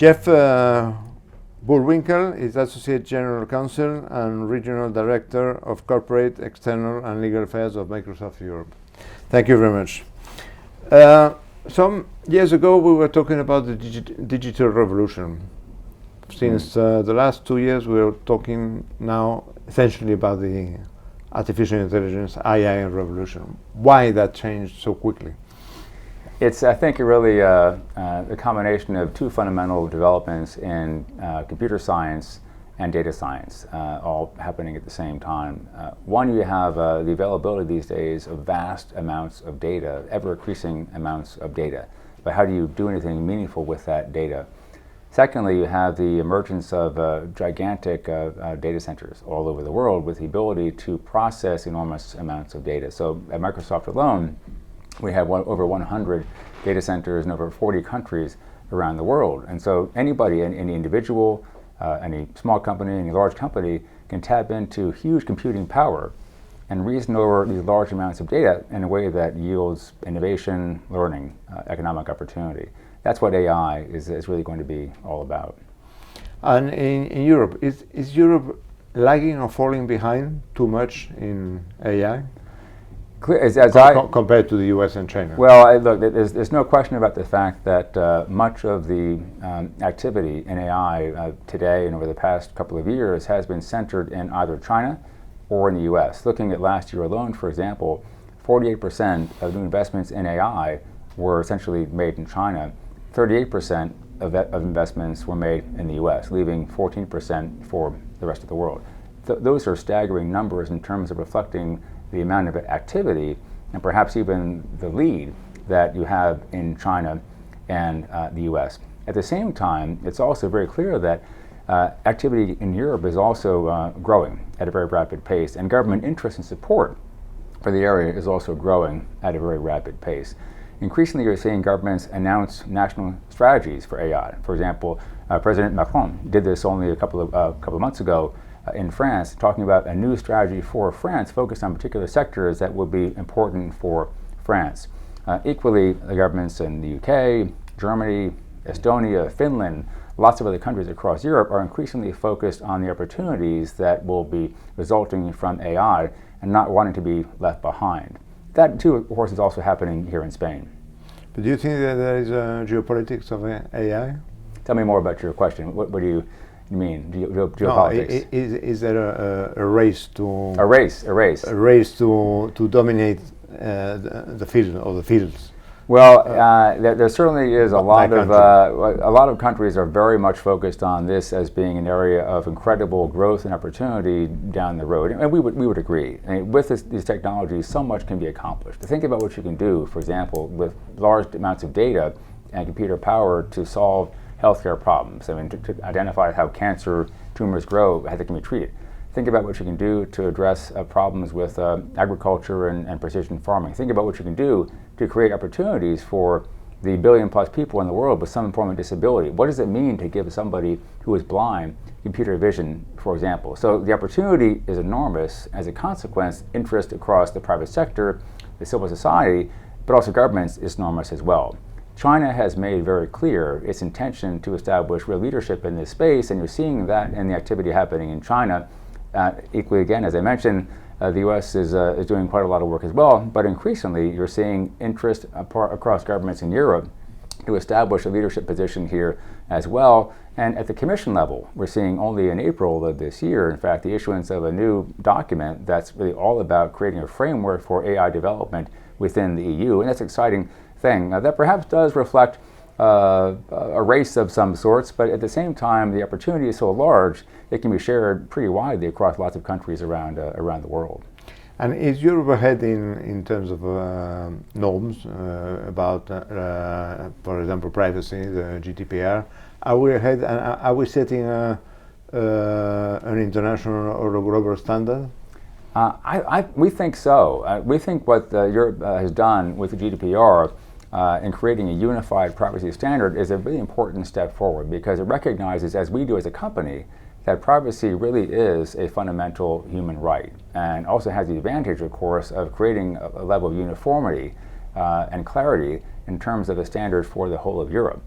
Jeff Bullwinkel is Associate General Counsel and Regional Director of Corporate, External and Legal Affairs of Microsoft Europe. Thank you very much. Some years ago we were talking about the digital revolution. Since the last 2 years we are talking now essentially about the artificial intelligence, AI revolution. Why that changed so quickly? It's, I think, really a combination of two fundamental developments in computer science and data science, all happening at the same time. One, you have the availability these days of vast amounts of data, ever-increasing amounts of data. But how do you do anything meaningful with that data? Secondly, you have the emergence of gigantic data centers all over the world with the ability to process enormous amounts of data. So at Microsoft alone, we have over 100 data centers in over 40 countries around the world. And so anybody, any individual, any small company, any large company can tap into huge computing power and reason over these large amounts of data in a way that yields innovation, learning, economic opportunity. That's what AI is really going to be all about. And in Europe, is Europe lagging or falling behind too much in AI? Compared to the US and China? Well, look, there's no question about the fact that much of the activity in AI today and over the past couple of years has been centered in either China or in the US. Looking at last year alone, for example, 48% of new investments in AI were essentially made in China. 38% of investments were made in the US, leaving 14% for the rest of the world. Those are staggering numbers in terms of reflecting the amount of activity and perhaps even the lead that you have in China and the US. At the same time, it's also very clear that activity in Europe is also growing at a very rapid pace, and government interest and support for the area is also growing at a very rapid pace. Increasingly, you're seeing governments announce national strategies for AI. For example, President Macron did this only a couple of months ago in France, talking about a new strategy for France focused on particular sectors that would be important for France. Equally, the governments in the UK, Germany, Estonia, Finland, lots of other countries across Europe are increasingly focused on the opportunities that will be resulting from AI and not wanting to be left behind. That too, of course, is also happening here in Spain. But do you think that there is a geopolitics of AI? Tell me more about your question. What do you mean? Geopolitics? No, is there a race to... A race. A race to dominate the field or the fields? Well, there certainly is a lot of countries are very much focused on this as being an area of incredible growth and opportunity down the road, and we would agree. I mean, with these technologies, so much can be accomplished. Think about what you can do, for example, with large amounts of data and computer power to solve healthcare problems. I mean, to identify how cancer tumors grow, how they can be treated. Think about what you can do to address problems with agriculture and precision farming. Think about what you can do to create opportunities for the billion-plus people in the world with some form of disability. What does it mean to give somebody who is blind computer vision, for example? So the opportunity is enormous. As a consequence, interest across the private sector, the civil society, but also governments is enormous as well. China has made very clear its intention to establish real leadership in this space, and you're seeing that in the activity happening in China. Equally, again, as I mentioned, the U.S. is doing quite a lot of work as well, but increasingly you're seeing interest across governments in Europe to establish a leadership position here as well. And at the Commission level, we're seeing only in April of this year, in fact, the issuance of a new document that's really all about creating a framework for AI development within the EU, and that's an exciting thing. That perhaps does reflect a race of some sorts, but at the same time, the opportunity is so large, it can be shared pretty widely across lots of countries around the world. And is Europe ahead in terms of norms about, for example, privacy, the GDPR? Are we ahead, and are we setting an international or a global standard? We think so. We think what Europe has done with the GDPR in creating a unified privacy standard is a really important step forward, because it recognizes, as we do as a company, that privacy really is a fundamental human right, and also has the advantage, of course, of creating a level of uniformity and clarity in terms of a standard for the whole of Europe.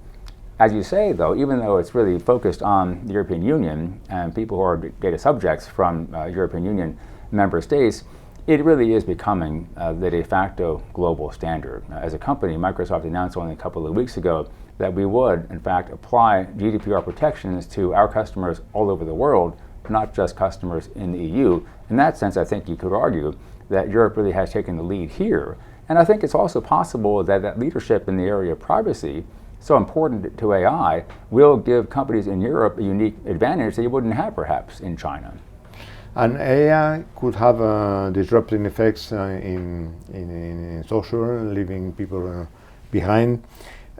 As you say, though, even though it's really focused on the European Union and people who are data subjects from European Union member states, it really is becoming the de facto global standard. As a company, Microsoft announced only a couple of weeks ago that we would, in fact, apply GDPR protections to our customers all over the world, not just customers in the EU. In that sense, I think you could argue that Europe really has taken the lead here. And I think it's also possible that that leadership in the area of privacy, so important to AI, will give companies in Europe a unique advantage that you wouldn't have perhaps in China. And AI could have disrupting effects in social, leaving people behind.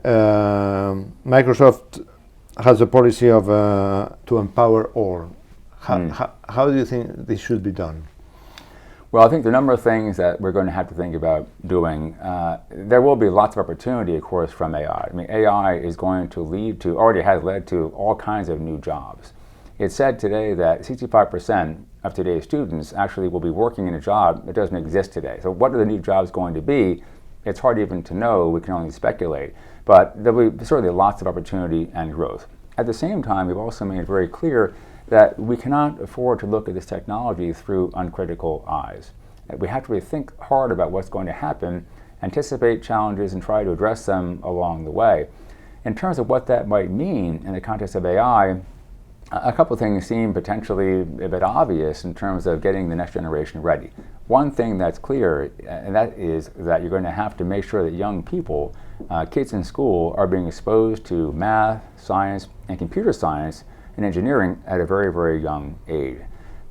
Microsoft has a policy of to empower all. How do you think this should be done? Well, I think the number of things that we're going to have to think about doing, there will be lots of opportunity, of course, from AI. I mean, AI is going to lead to, already has led to all kinds of new jobs. It's said today that 65% of today's students actually will be working in a job that doesn't exist today. So what are the new jobs going to be? It's hard even to know, we can only speculate. But there will be certainly lots of opportunity and growth. At the same time, we've also made it very clear that we cannot afford to look at this technology through uncritical eyes. We have to really think hard about what's going to happen, anticipate challenges, and try to address them along the way. In terms of what that might mean in the context of AI, a couple of things seem potentially a bit obvious in terms of getting the next generation ready. One thing that's clear, and that is that you're going to have to make sure that young people, kids in school, are being exposed to math, science, and computer science and engineering at a very, very young age.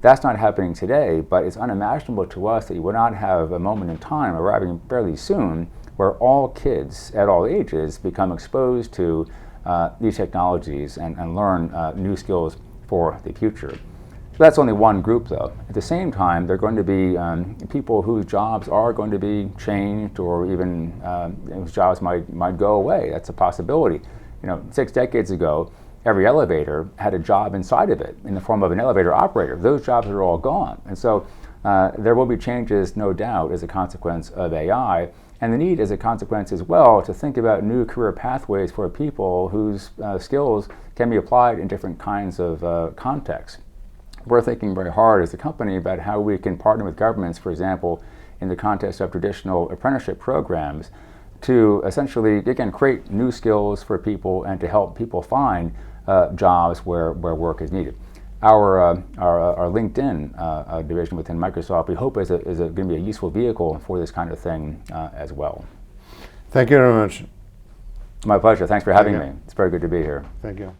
That's not happening today, but it's unimaginable to us that you would not have a moment in time arriving fairly soon where all kids at all ages become exposed to these technologies and learn new skills for the future. So that's only one group, though. At the same time, there are going to be people whose jobs are going to be changed, or even whose jobs might go away. That's a possibility. 6 decades ago, every elevator had a job inside of it in the form of an elevator operator. Those jobs are all gone. And so there will be changes, no doubt, as a consequence of AI, and the need as a consequence as well to think about new career pathways for people whose skills can be applied in different kinds of contexts. We're thinking very hard as a company about how we can partner with governments, for example, in the context of traditional apprenticeship programs, to essentially, again, create new skills for people and to help people find jobs where work is needed. Our LinkedIn division within Microsoft, we hope is going to be a useful vehicle for this kind of thing as well. Thank you very much. My pleasure. Thanks for having me. It's very good to be here. Thank you.